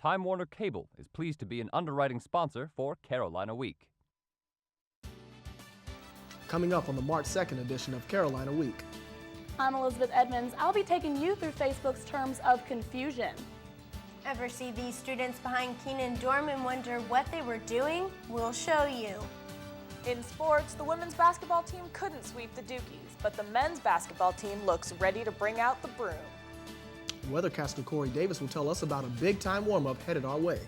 Time Warner Cable is pleased to be an underwriting sponsor for Carolina Week. Coming up on the March 2nd edition of Carolina Week. I'm Elizabeth Edmonds. I'll be taking you through Facebook's terms of confusion. Ever see these students behind Keenan Dorm and wonder what they were doing? We'll show you. In sports, the women's basketball team couldn't sweep the Dukies, but the men's basketball team looks ready to bring out the broom. Weathercaster Corey Davis will tell us about a big-time warm-up headed our way.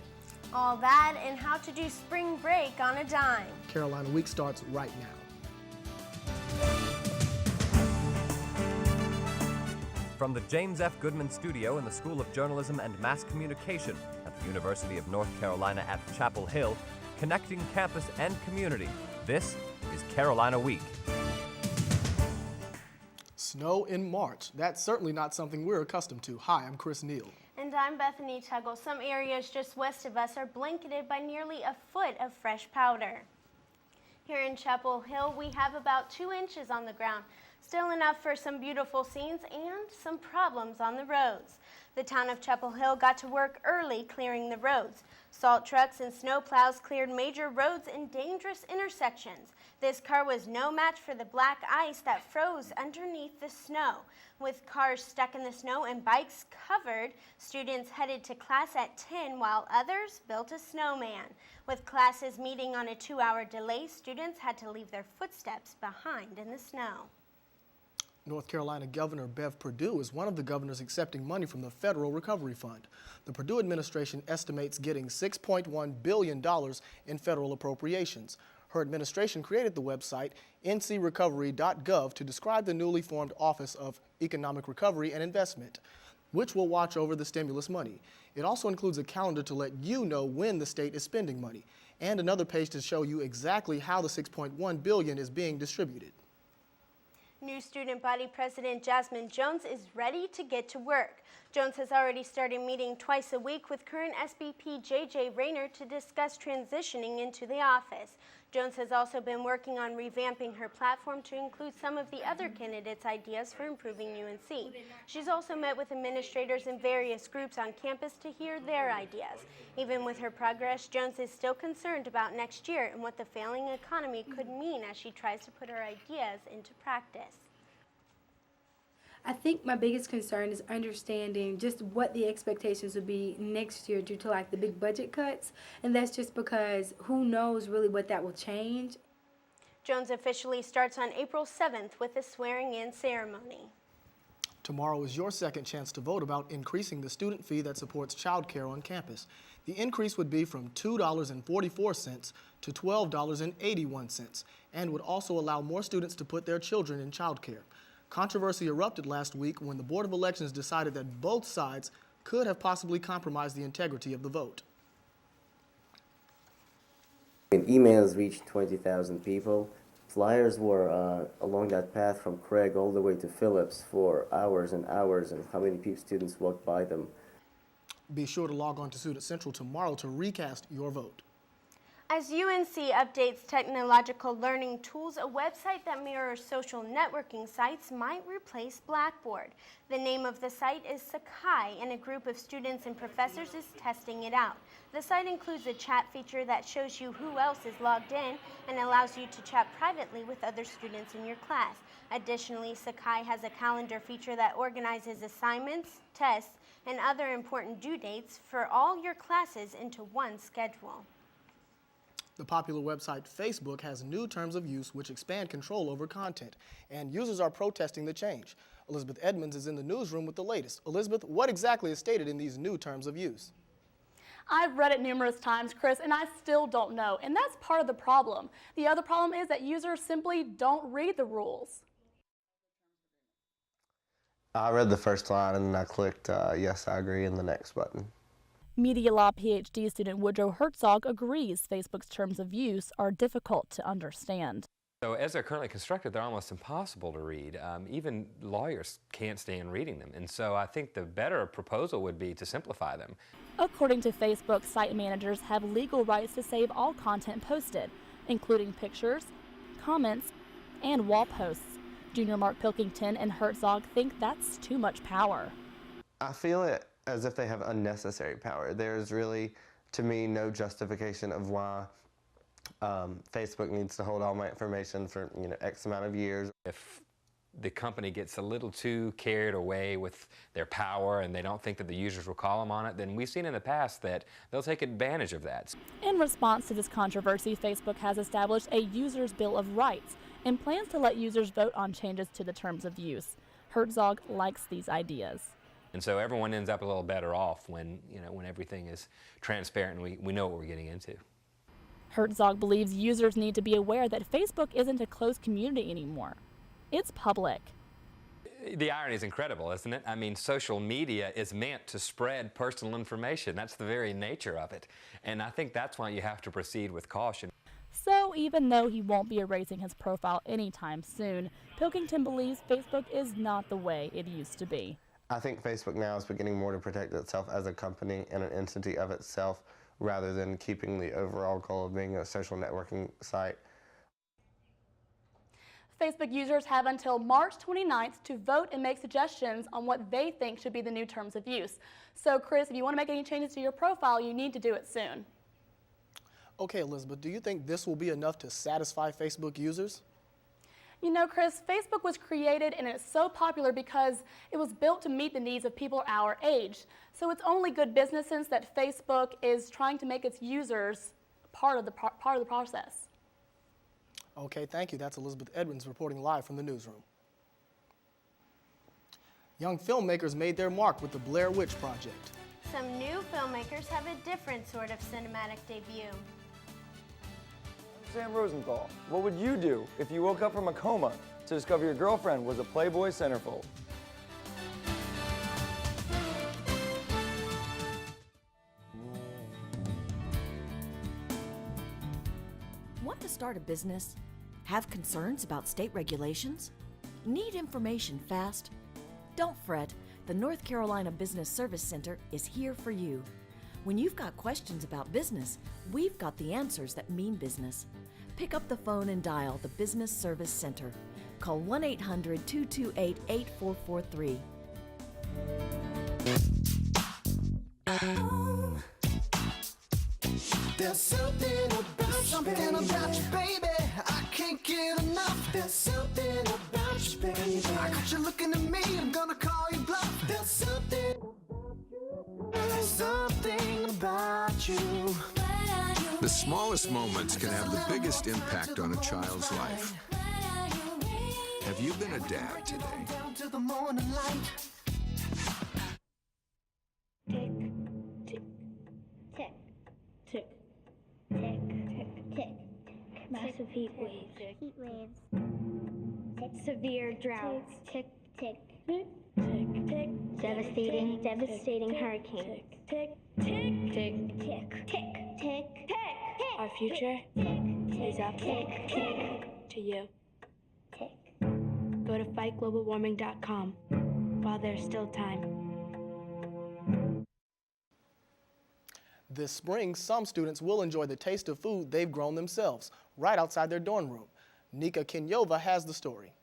All that and how to do spring break on a dime. Carolina Week starts right now. From the James F. Goodman Studio in the School of Journalism and Mass Communication at the University of North Carolina at Chapel Hill, connecting campus and community, this is Carolina Week. Snow in March. That's certainly not something we're accustomed to. Hi, I'm Chris Neal. And I'm Bethany Tuggle. Some areas just west of us are blanketed by nearly a foot of fresh powder. Here in Chapel Hill, we have about 2 inches on the ground. Still enough for some beautiful scenes and some problems on the roads. The town of Chapel Hill got to work early clearing the roads. Salt trucks and snow plows cleared major roads and dangerous intersections. This car was no match for the black ice that froze underneath the snow. With cars stuck in the snow and bikes covered, students headed to class at 10 while others built a snowman. With classes meeting on a 2-hour delay, students had to leave their footsteps behind in the snow. North Carolina Governor Bev Perdue is one of the governors accepting money from the Federal Recovery Fund. The Perdue administration estimates getting $6.1 billion in federal appropriations. Her administration created the website ncrecovery.gov to describe the newly formed Office of Economic Recovery and Investment, which will watch over the stimulus money. It also includes a calendar to let you know when the state is spending money, and another page to show you exactly how the $6.1 billion is being distributed. New student body president Jasmine Jones is ready to get to work. Jones has already started meeting twice a week with current SBP J.J. Rayner to discuss transitioning into the office. Jones has also been working on revamping her platform to include some of the other candidates' ideas for improving UNC. She's also met with administrators in various groups on campus to hear their ideas. Even with her progress, Jones is still concerned about next year and what the failing economy could mean as she tries to put her ideas into practice. I think my biggest concern is understanding just what the expectations would be next year due to like the big budget cuts, and that's just because who knows really what that will change. Jones officially starts on April 7th with a swearing-in ceremony. Tomorrow is your second chance to vote about increasing the student fee that supports child care on campus. The increase would be from $2.44 to $12.81 and would also allow more students to put their children in child care. Controversy erupted last week when the Board of Elections decided that both sides could have possibly compromised the integrity of the vote. Emails reached 20,000 people. Flyers were along that path from Craig all the way to Phillips for hours and hours, and how many students walked by them. Be sure to log on to Student Central tomorrow to recast your vote. As UNC updates technological learning tools, a website that mirrors social networking sites might replace Blackboard. The name of the site is Sakai, and a group of students and professors is testing it out. The site includes a chat feature that shows you who else is logged in and allows you to chat privately with other students in your class. Additionally, Sakai has a calendar feature that organizes assignments, tests, and other important due dates for all your classes into one schedule. The popular website Facebook has new terms of use which expand control over content, and users are protesting the change. Elizabeth Edmonds is in the newsroom with the latest. Elizabeth, what exactly is stated in these new terms of use? I've read it numerous times, Chris, and I still don't know, and that's part of the problem. The other problem is that users simply don't read the rules. I read the first line and then I clicked yes, I agree, and the next button. Media Law PhD student Woodrow Herzog agrees Facebook's terms of use are difficult to understand. So as they're currently constructed, they're almost impossible to read. Even lawyers can't stand reading them. And so I think the better proposal would be to simplify them. According to Facebook, site managers have legal rights to save all content posted, including pictures, comments, and wall posts. Junior Mark Pilkington and Herzog think that's too much power. I feel it as if they have unnecessary power. There's really, to me, no justification of why Facebook needs to hold all my information for X amount of years. If the company gets a little too carried away with their power and they don't think that the users will call them on it, then we've seen in the past that they'll take advantage of that. In response to this controversy, Facebook has established a Users' Bill of Rights and plans to let users vote on changes to the terms of use. Herzog likes these ideas. And so everyone ends up a little better off when, when everything is transparent and we know what we're getting into. Herzog believes users need to be aware that Facebook isn't a closed community anymore. It's public. The irony is incredible, isn't it? I mean, social media is meant to spread personal information. That's the very nature of it. And I think that's why you have to proceed with caution. So even though he won't be erasing his profile anytime soon, Pilkington believes Facebook is not the way it used to be. I think Facebook now is beginning more to protect itself as a company and an entity of itself rather than keeping the overall goal of being a social networking site. Facebook users have until March 29th to vote and make suggestions on what they think should be the new terms of use. So Chris, if you want to make any changes to your profile, you need to do it soon. Okay, Elizabeth, do you think this will be enough to satisfy Facebook users? You know, Chris, Facebook was created and it's so popular because it was built to meet the needs of people our age. So it's only good business sense that Facebook is trying to make its users part of the process. Okay, thank you. That's Elizabeth Edmonds reporting live from the newsroom. Young filmmakers made their mark with the Blair Witch Project. Some new filmmakers have a different sort of cinematic debut. Sam Rosenthal, what would you do if you woke up from a coma to discover your girlfriend was a Playboy centerfold? Want to start a business? Have concerns about state regulations? Need information fast? Don't fret, the North Carolina Business Service Center is here for you. When you've got questions about business, we've got the answers that mean business. Pick up the phone and dial the Business Service Center. Call 1-800-228-8443. There's something about you, baby. I can't get enough. There's something about you, baby. I got you looking at me, I'm gonna call you bluff. There's something about you. The smallest moments can have the biggest impact on a child's life. Have you been a dad today? Down to the morning light. Tick, tick, tick, tick, tick. Massive heat waves. Heat waves. Severe droughts. Tick, tick, tick, tick. Devastating hurricanes. Tick, tick, tick, tick, tick, tick, tick. Our future is up to you. Tick. Go to fightglobalwarming.com while there's still time. This spring, some students will enjoy the taste of food they've grown themselves right outside their dorm room. Nika Kenyova has the story.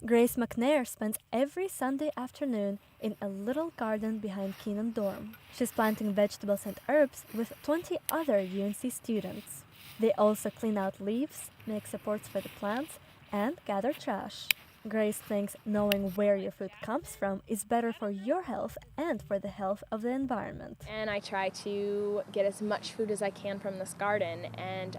Grace McNair spends every Sunday afternoon in a little garden behind Keenan dorm. She's planting vegetables and herbs with 20 other UNC students. They also clean out leaves, make supports for the plants, and gather trash. Grace thinks knowing where your food comes from is better for your health and for the health of the environment. And I try to get as much food as I can from this garden, and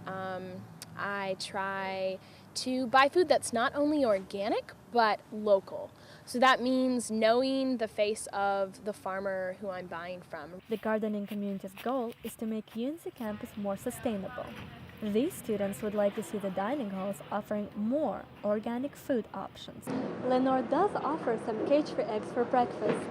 I try to buy food that's not only organic but local. So that means knowing the face of the farmer who I'm buying from. The gardening community's goal is to make UNC campus more sustainable. These students would like to see the dining halls offering more organic food options. Lenore does offer some cage-free eggs for breakfast.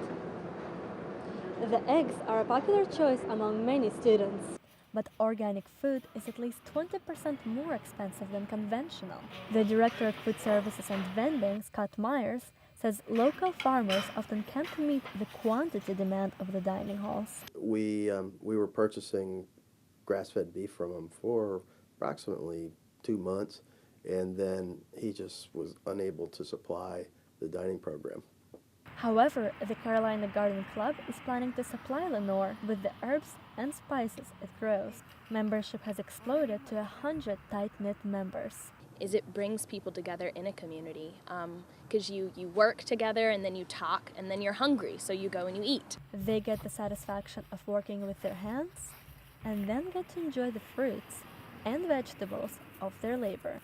The eggs are a popular choice among many students. But organic food is at least 20% more expensive than conventional. The Director of Food Services and Vending, Scott Myers, says local farmers often can't meet the quantity demand of the dining halls. We were purchasing grass-fed beef from him for approximately 2 months, and then he just was unable to supply the dining program. However, the Carolina Garden Club is planning to supply Lenore with the herbs and spices it grows. Membership has exploded to 100 tight-knit members. It brings people together in a community because you work together and then you talk and then you're hungry, so you go and you eat. They get the satisfaction of working with their hands and then get to enjoy the fruits and vegetables of their labor.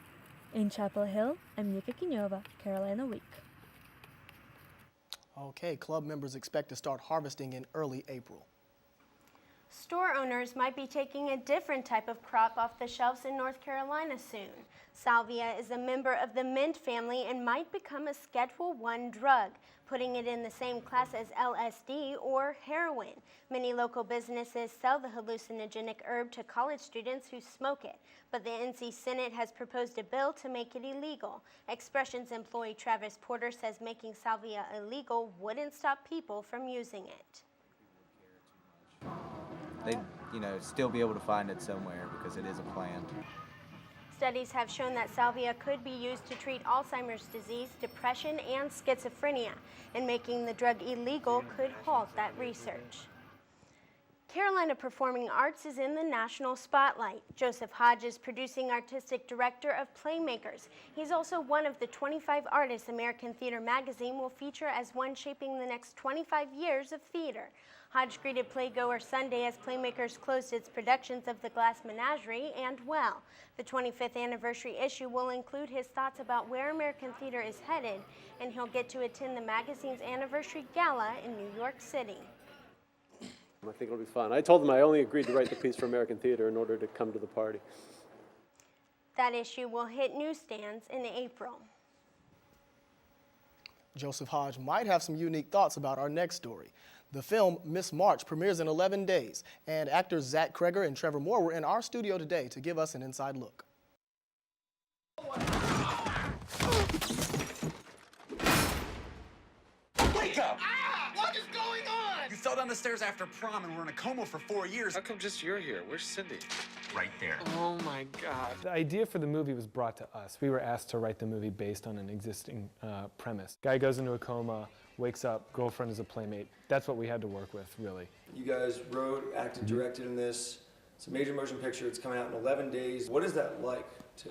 In Chapel Hill, I'm Nika Kinyova, Carolina Week. Okay, club members expect to start harvesting in early April. Store owners might be taking a different type of crop off the shelves in North Carolina soon. Salvia is a member of the mint family and might become a Schedule I drug, putting it in the same class as LSD or heroin. Many local businesses sell the hallucinogenic herb to college students who smoke it, but the NC Senate has proposed a bill to make it illegal. Expressions employee Travis Porter says making salvia illegal wouldn't stop people from using it. They'd, still be able to find it somewhere because it is a plant. Studies have shown that salvia could be used to treat Alzheimer's disease, depression, and schizophrenia, and making the drug illegal could halt that research. Carolina Performing Arts is in the national spotlight. Joseph Hodge is producing artistic director of Playmakers. He's also one of the 25 artists American Theater Magazine will feature as one shaping the next 25 years of theater. Hodge greeted playgoer Sunday as Playmakers closed its productions of The Glass Menagerie and Well. The 25th anniversary issue will include his thoughts about where American theater is headed, and he'll get to attend the magazine's anniversary gala in New York City. I think it'll be fun. I told them I only agreed to write the piece for American Theater in order to come to the party. That issue will hit newsstands in April. Joseph Hodge might have some unique thoughts about our next story. The film Miss March premieres in 11 days, and actors Zach Kreger and Trevor Moore were in our studio today to give us an inside look. Wake up! What is going on? You fell down the stairs after prom and were in a coma for 4 years. How come just you're here? Where's Cindy? Right there. Oh my God. The idea for the movie was brought to us. We were asked to write the movie based on an existing premise. Guy goes into a coma, wakes up, girlfriend is a playmate. That's what we had to work with, really. You guys wrote, acted, directed in this. It's a major motion picture. It's coming out in 11 days. What is that like to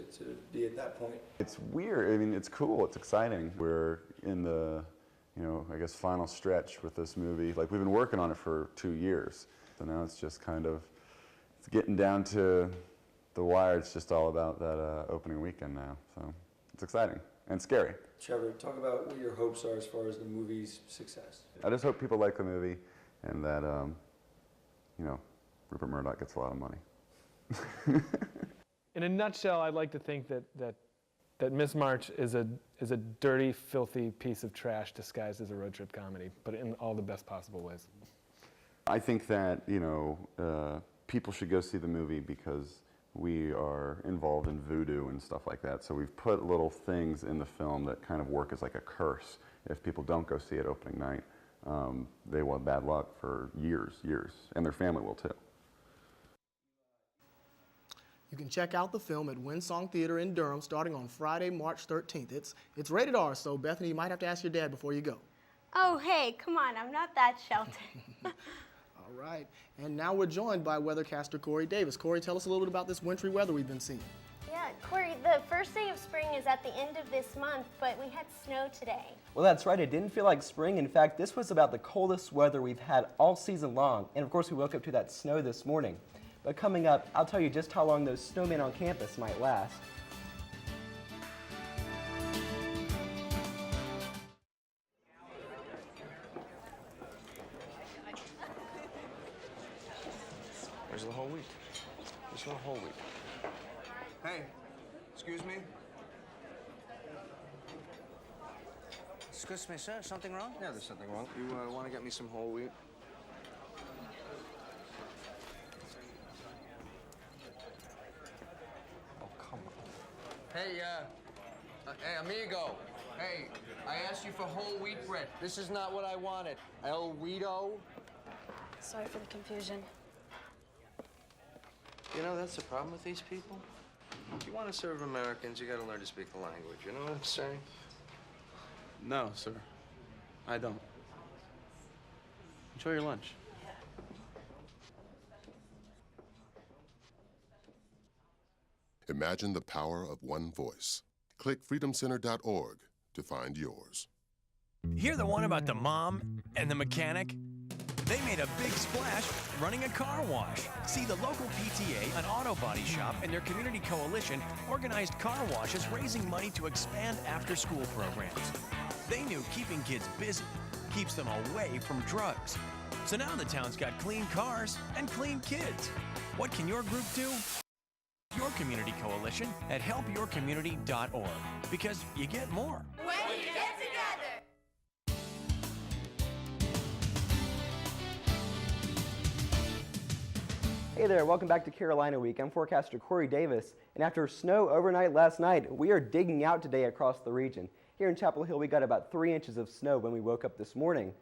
be at that point? It's weird. I mean, it's cool. It's exciting. We're in the, I guess final stretch with this movie. Like, we've been working on it for 2 years. So now it's just kind of, it's getting down to the wire. It's just all about that opening weekend now. So it's exciting and scary. Trevor, talk about what your hopes are as far as the movie's success. I just hope people like the movie and that, Rupert Murdoch gets a lot of money. In a nutshell, I'd like to think that Miss March is a dirty, filthy piece of trash disguised as a road trip comedy, but in all the best possible ways. I think that, people should go see the movie because we are involved in voodoo and stuff like that. So we've put little things in the film that kind of work as like a curse. If people don't go see it opening night, they will have bad luck for years, and their family will too. You can check out the film at Winsong Theater in Durham starting on Friday, March 13th. It's rated R, so Bethany, you might have to ask your dad before you go. Oh, hey, come on, I'm not that sheltered. All right, and now we're joined by weathercaster Corey Davis. Corey, tell us a little bit about this wintry weather we've been seeing. Yeah, Corey, the first day of spring is at the end of this month, but we had snow today. Well, that's right. It didn't feel like spring. In fact, this was about the coldest weather we've had all season long. And of course, we woke up to that snow this morning. But coming up, I'll tell you just how long those snowmen on campus might last. Where's the whole wheat? There's no whole wheat. Hey, excuse me? Excuse me, sir. Something wrong? Yeah, there's something wrong. You want to get me some whole wheat? Oh, come on. Hey, hey, amigo. Hey, I asked you for whole wheat bread. This is not what I wanted. El Wheato. Sorry for the confusion. You know, that's the problem with these people. If you want to serve Americans, you got to learn to speak the language. You know what I'm saying? No, sir. I don't. Enjoy your lunch. Imagine the power of one voice. Click freedomcenter.org to find yours. Hear the one about the mom and the mechanic? They made a big splash running a car wash. See, the local PTA, an auto body shop, and their community coalition organized car washes, raising money to expand after-school programs. They knew keeping kids busy keeps them away from drugs. So now the town's got clean cars and clean kids. What can your group do? Your community coalition at helpyourcommunity.org, because you get more when you get together. Hey there, welcome back to Carolina Week. I'm forecaster Corey Davis, and after snow overnight last night, we are digging out today across the region. Here in Chapel Hill, we got about 3 inches of snow when we woke up this morning.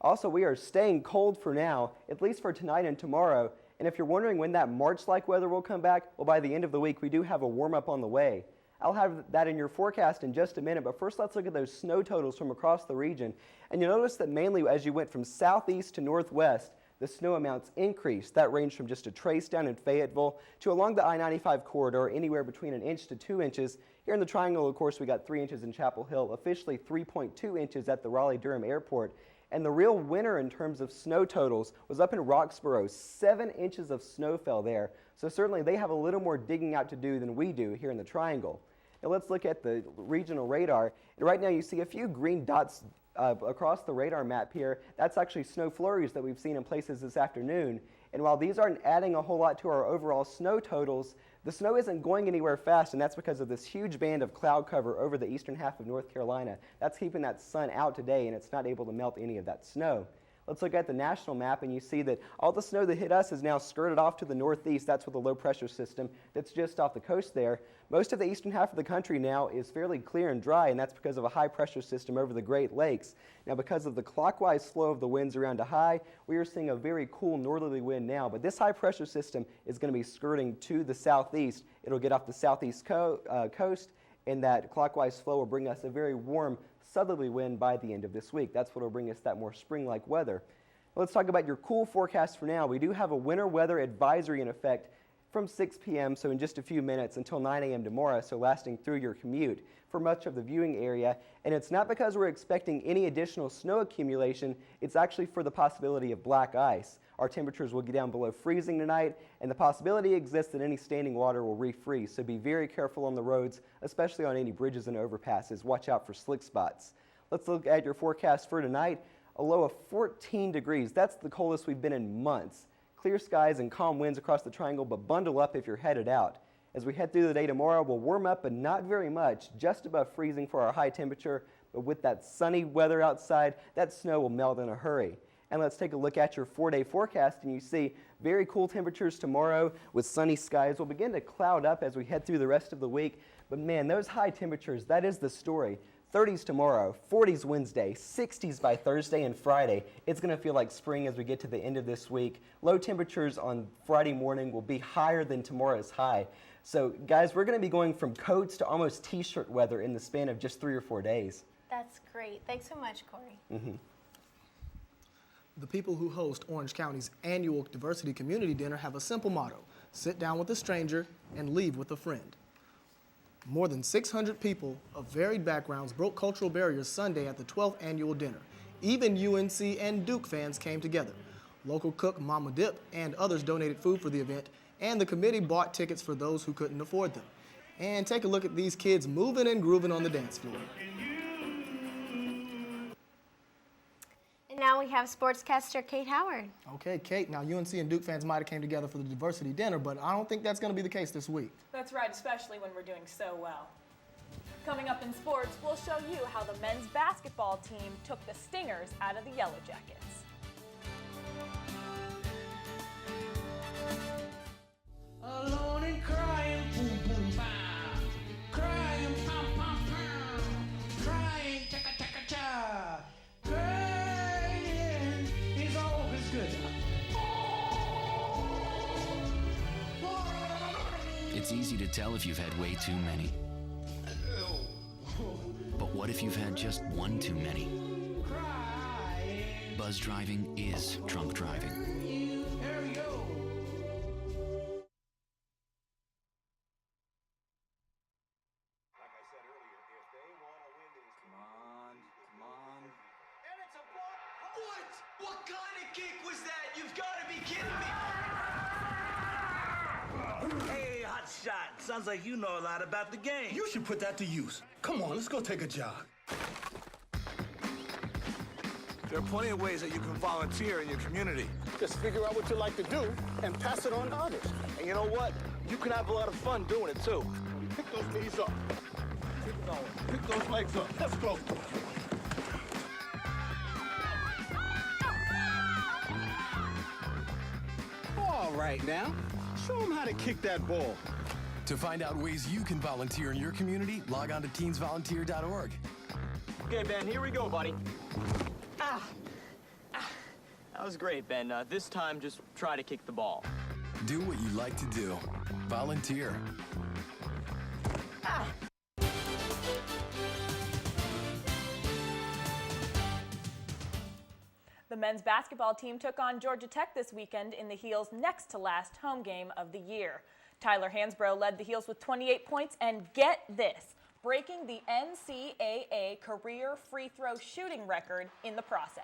Also, we are staying cold for now, at least for tonight and tomorrow. And if you're wondering when that March-like weather will come back, well, by the end of the week, we do have a warm-up on the way. I'll have that in your forecast in just a minute, but first let's look at those snow totals from across the region. And you'll notice that mainly as you went from southeast to northwest, the snow amounts increased. That ranged from just a trace down in Fayetteville to along the I-95 corridor, anywhere between 1 inch to 2 inches. Here in the Triangle, of course, we got 3 inches in Chapel Hill, officially 3.2 inches at the Raleigh-Durham Airport. And the real winner in terms of snow totals was up in Roxborough. 7 inches of snow fell there. So certainly they have a little more digging out to do than we do here in the Triangle. Now let's look at the regional radar. And right now you see a few green dots across the radar map here. That's actually snow flurries that we've seen in places this afternoon. And while these aren't adding a whole lot to our overall snow totals, the snow isn't going anywhere fast, and that's because of this huge band of cloud cover over the eastern half of North Carolina. That's keeping that sun out today, and it's not able to melt any of that snow. Let's look at the national map, and you see that all the snow that hit us is now skirted off to the northeast. That's with a low pressure system that's just off the coast there. Most of the eastern half of the country now is fairly clear and dry, and that's because of a high pressure system over the Great Lakes. Now, because of the clockwise flow of the winds around a high, we are seeing a very cool northerly wind now, but this high pressure system is going to be skirting to the southeast. It'll get off the southeast coast, and that clockwise flow will bring us a very warm southerly wind by the end of this week. That's what will bring us that more spring-like weather. Let's talk about your cool forecast for now. We do have a winter weather advisory in effect from 6 p.m., so in just a few minutes, until 9 a.m. tomorrow, so lasting through your commute for much of the viewing area. And it's not because we're expecting any additional snow accumulation, it's actually for the possibility of black ice. Our temperatures will get down below freezing tonight, and the possibility exists that any standing water will refreeze, so be very careful on the roads, especially on any bridges and overpasses. Watch out for slick spots. Let's look at your forecast for tonight. A low of 14 degrees. That's the coldest we've been in months. Clear skies and calm winds across the Triangle, but bundle up if you're headed out. As we head through the day tomorrow, we'll warm up, but not very much, just above freezing for our high temperature. But with that sunny weather outside, that snow will melt in a hurry. And let's take a look at your 4-day forecast, and you see very cool temperatures tomorrow with sunny skies. We'll begin to cloud up as we head through the rest of the week. But man, those high temperatures, that is the story. 30s tomorrow, 40s Wednesday, 60s by Thursday and Friday. It's going to feel like spring as we get to the end of this week. Low temperatures on Friday morning will be higher than tomorrow's high. So guys, we're going to be going from coats to almost t-shirt weather in the span of just 3 or 4 days. That's great. Thanks so much, Corey. Mm-hmm. The people who host Orange County's annual Diversity Community Dinner have a simple motto: sit down with a stranger and leave with a friend. More than 600 people of varied backgrounds broke cultural barriers Sunday at the 12th annual dinner. Even UNC and Duke fans came together. Local cook Mama Dip and others donated food for the event, and the committee bought tickets for those who couldn't afford them. And take a look at these kids moving and grooving on the dance floor. And now we have sportscaster Kate Howard. Okay, Kate, now UNC and Duke fans might have came together for the diversity dinner, but I don't think that's going to be the case this week. That's right, especially when we're doing so well. Coming up in sports, we'll show you how the men's basketball team took the Stingers out of the Yellow Jackets. Alone and crying, boom, boom, bam. Crying, pom, pom, pom. Crying, chaka, chaka, cha. Crying is always good. It's easy to tell if you've had way too many. But what if you've had just one too many? But buzz driving is drunk driving. What kind of kick was that? You've got to be kidding me! Hey, hot shot. Sounds like you know a lot about the game. You should put that to use. Come on, let's go take a jog. There are plenty of ways that you can volunteer in your community. Just figure out what you like to do and pass it on to others. And you know what? You can have a lot of fun doing it, too. Pick those knees up. Keep going. Pick those legs up. Let's go. All right now, show them how to kick that ball. To find out ways you can volunteer in your community, log on to teensvolunteer.org. Okay, Ben, here we go, buddy. That was great, Ben. This time, just try to kick the ball. Do what you like to do. Volunteer. The men's basketball team took on Georgia Tech this weekend in the Heels' next to last home game of the year. Tyler Hansbrough led the Heels with 28 points and get this, breaking the NCAA career free throw shooting record in the process.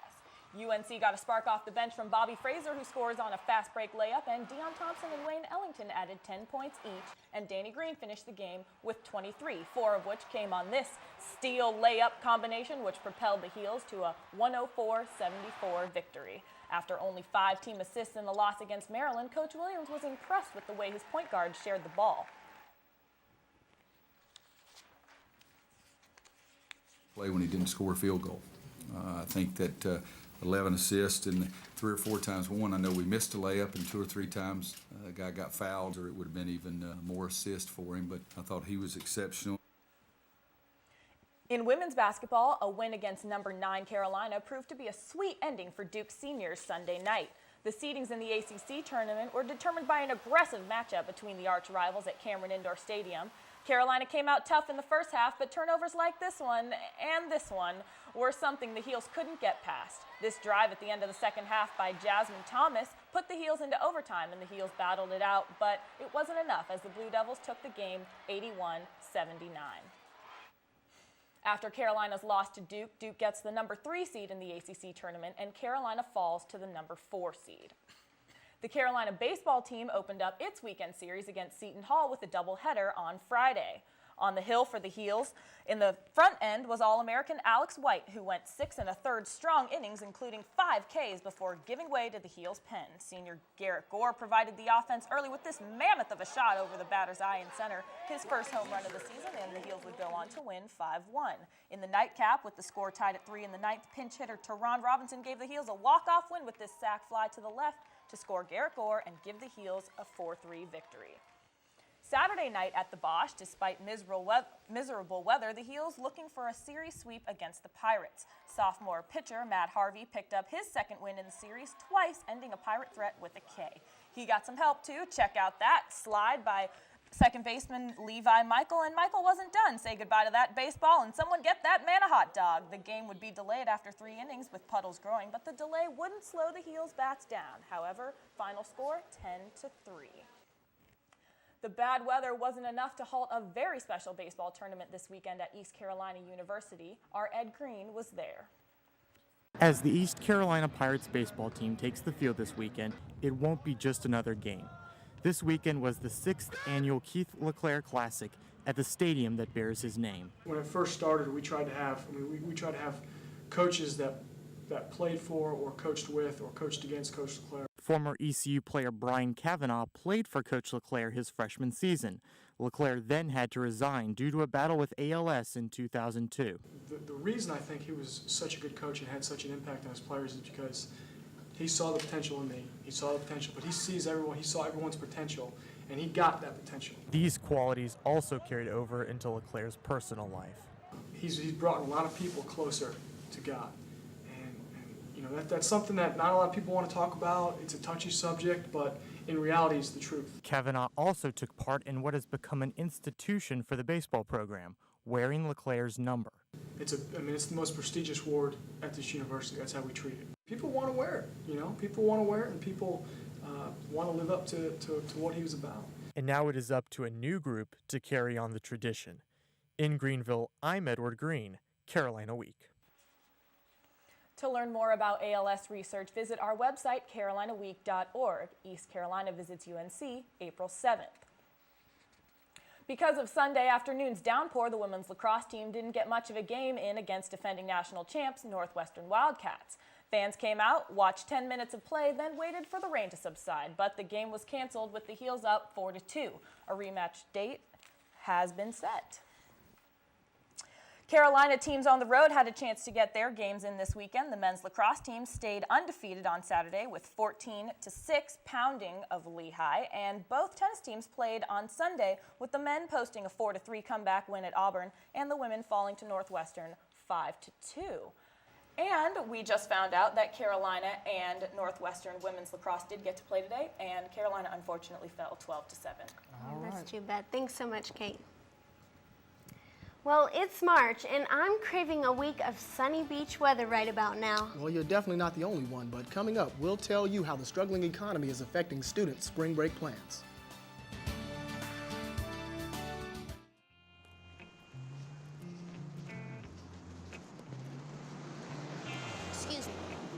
UNC got a spark off the bench from Bobby Fraser, who scores on a fast break layup, and Deion Thompson and Wayne Ellington added 10 points each, and Danny Green finished the game with 23, 4 of which came on this steal layup combination, which propelled the Heels to a 104-74 victory. After only 5 team assists in the loss against Maryland, Coach Williams was impressed with the way his point guard shared the ball. Play when he didn't score a field goal. I think that 11 assists and 3 or 4 times one. I know we missed a layup and 2 or 3 times a guy got fouled, or it would have been even more assist for him, but I thought he was exceptional. In women's basketball, a win against number 9 Carolina proved to be a sweet ending for Duke seniors Sunday night. The seedings in the ACC tournament were determined by an aggressive matchup between the arch rivals at Cameron Indoor Stadium. Carolina came out tough in the first half, but turnovers like this one and this one were something the Heels couldn't get past. This drive at the end of the second half by Jasmine Thomas put the Heels into overtime, and the Heels battled it out, but it wasn't enough as the Blue Devils took the game 81-79. After Carolina's loss to Duke, Duke gets the number 3 seed in the ACC tournament, and Carolina falls to the number 4 seed. The Carolina baseball team opened up its weekend series against Seton Hall with a doubleheader on Friday. On the hill for the Heels, in the front end was All-American Alex White, who went 6 1/3 strong innings, including 5 Ks before giving way to the Heels' pen. Senior Garrett Gore provided the offense early with this mammoth of a shot over the batter's eye in center, his first home run of the season, and the Heels would go on to win 5-1. In the nightcap, with the score tied at 3 in the ninth, pinch hitter Teron Robinson gave the Heels a walk-off win with this sac fly to the left to score Garrett Gore and give the Heels a 4-3 victory. Saturday night at the Bosch, despite miserable weather, the Heels looking for a series sweep against the Pirates. Sophomore pitcher Matt Harvey picked up his second win in the series, twice ending a Pirate threat with a K. He got some help too. Check out that slide by second baseman Levi Michael, and Michael wasn't done. Say goodbye to that baseball and someone get that man a hot dog. The game would be delayed after 3 innings with puddles growing, but the delay wouldn't slow the Heels' bats down. However, final score 10-3. The bad weather wasn't enough to halt a very special baseball tournament this weekend at East Carolina University. Our Ed Green was there. As the East Carolina Pirates baseball team takes the field this weekend, it won't be just another game. This weekend was the 6th annual Keith LeClaire Classic at the stadium that bears his name. When it first started, we tried to have coaches that played for or coached with or coached against Coach LeClaire. Former ECU player Brian Kavanaugh played for Coach LeClaire his freshman season. LeClaire then had to resign due to a battle with ALS in 2002. The reason I think he was such a good coach and had such an impact on his players is because he saw the potential in me. He saw the potential, but he saw everyone's potential, and he got that potential. These qualities also carried over into LeClaire's personal life. He's brought a lot of people closer to God. That's something that not a lot of people want to talk about. It's a touchy subject, but in reality, it's the truth. Kavanaugh also took part in what has become an institution for the baseball program, wearing LeClaire's number. It's the most prestigious award at this university. That's how we treat it. People want to wear it, you know? People want to wear it, and people want to live up to what he was about. And now it is up to a new group to carry on the tradition. In Greenville, I'm Edward Green, Carolina Week. To learn more about ALS research, visit our website, carolinaweek.org. East Carolina visits UNC April 7th. Because of Sunday afternoon's downpour, the women's lacrosse team didn't get much of a game in against defending national champs Northwestern Wildcats. Fans came out, watched 10 minutes of play, then waited for the rain to subside, but the game was canceled with the Heels up 4-2. A rematch date has been set. Carolina teams on the road had a chance to get their games in this weekend. The men's lacrosse team stayed undefeated on Saturday with 14-6 pounding of Lehigh, and both tennis teams played on Sunday with the men posting a 4-3 comeback win at Auburn and the women falling to Northwestern 5-2. And we just found out that Carolina and Northwestern women's lacrosse did get to play today, and Carolina unfortunately fell 12-7. Oh, that's too bad. Thanks so much, Kate. Well, it's March, and I'm craving a week of sunny beach weather right about now. Well, you're definitely not the only one, but coming up, we'll tell you how the struggling economy is affecting students' spring break plans. Excuse me.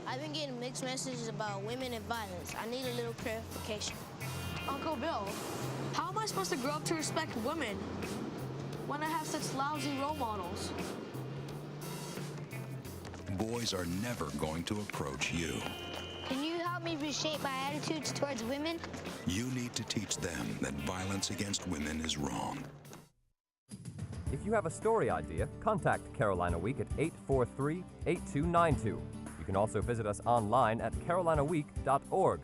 I've been getting mixed messages about women and violence. I need a little clarification. Uncle Bill, how am I supposed to grow up to respect women when I have such lousy role models? Boys are never going to approach you. Can you help me reshape my attitudes towards women? You need to teach them that violence against women is wrong. If you have a story idea, contact Carolina Week at 843-8292. You can also visit us online at carolinaweek.org.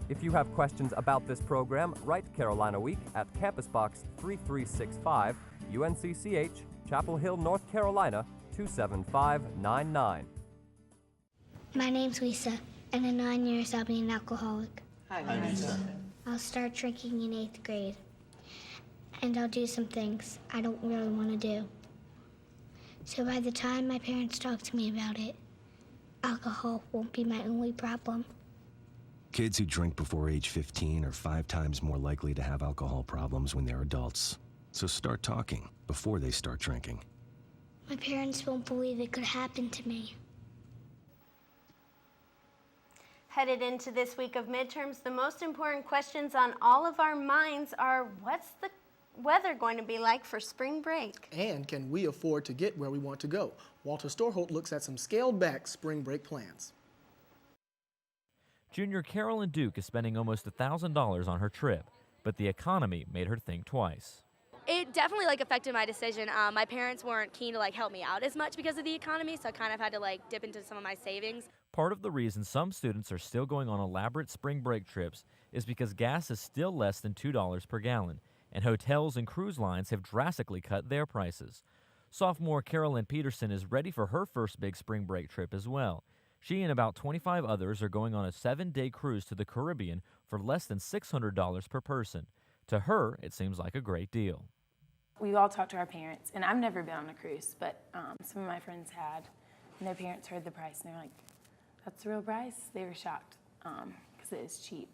If you have questions about this program, write Carolina Week at Campus Box 3365, UNCCH, Chapel Hill, North Carolina, 27599. My name's Lisa, and in 9 years I'll be an alcoholic. Hi, Lisa. I'll start drinking in 8th grade, and I'll do some things I don't really want to do. So by the time my parents talk to me about it, alcohol won't be my only problem. Kids who drink before age 15 are 5 times more likely to have alcohol problems when they're adults. So start talking before they start drinking. My parents won't believe it could happen to me. Headed into this week of midterms, the most important questions on all of our minds are, what's the weather going to be like for spring break? And can we afford to get where we want to go? Walter Storholt looks at some scaled-back spring break plans. Junior Carolyn Duke is spending almost $1,000 on her trip, but the economy made her think twice. It definitely affected my decision. My parents weren't keen to help me out as much because of the economy, so I kind of had to dip into some of my savings. Part of the reason some students are still going on elaborate spring break trips is because gas is still less than $2 per gallon, and hotels and cruise lines have drastically cut their prices. Sophomore Carolyn Peterson is ready for her first big spring break trip as well. She and about 25 others are going on a 7-day cruise to the Caribbean for less than $600 per person. To her, it seems like a great deal. We all talked to our parents, and I've never been on a cruise, but some of my friends had, and their parents heard the price, and they were like, that's the real price? They were shocked because it is cheap.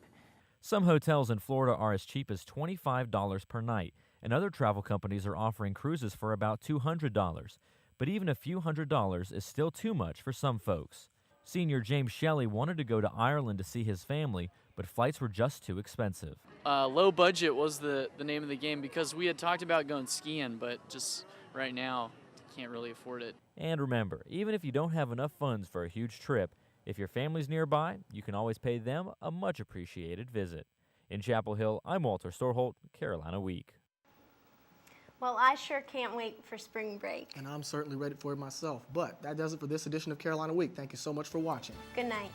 Some hotels in Florida are as cheap as $25 per night, and other travel companies are offering cruises for about $200. But even a few $100s is still too much for some folks. Senior James Shelley wanted to go to Ireland to see his family, but flights were just too expensive. Low budget was the name of the game because we had talked about going skiing, but just right now, can't really afford it. And remember, even if you don't have enough funds for a huge trip, if your family's nearby, you can always pay them a much appreciated visit. In Chapel Hill, I'm Walter Storholt, Carolina Week. Well, I sure can't wait for spring break. And I'm certainly ready for it myself. But that does it for this edition of Carolina Week. Thank you so much for watching. Good night.